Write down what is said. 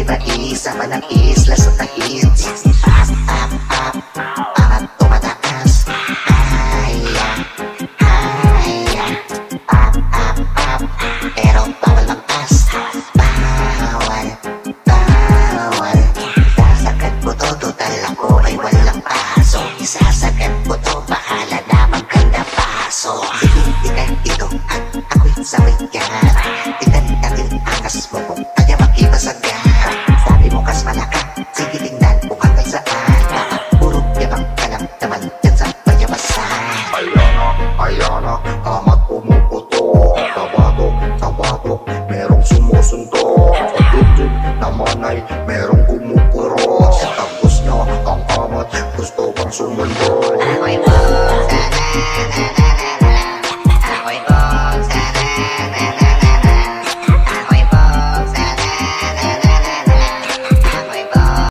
ba isama ng isla sa tahit? Up, up, up, angat tumataas. Haya, haya, up, up, up, pero bawal magpas. Bawal, bawal, sasagad mo to, total ako ay walang paso. Isasagat mo to, bahala na magkanda paso. Sige, tingnan ito at ako'y sabay yan. Tingnan natin angas mo kung kaya makipasagan. Sabi mo kas malaka, sige tingnan mo hanggang saan. Baka puro yabang ka lang naman dyan sa payabasan. Ayana, ayana,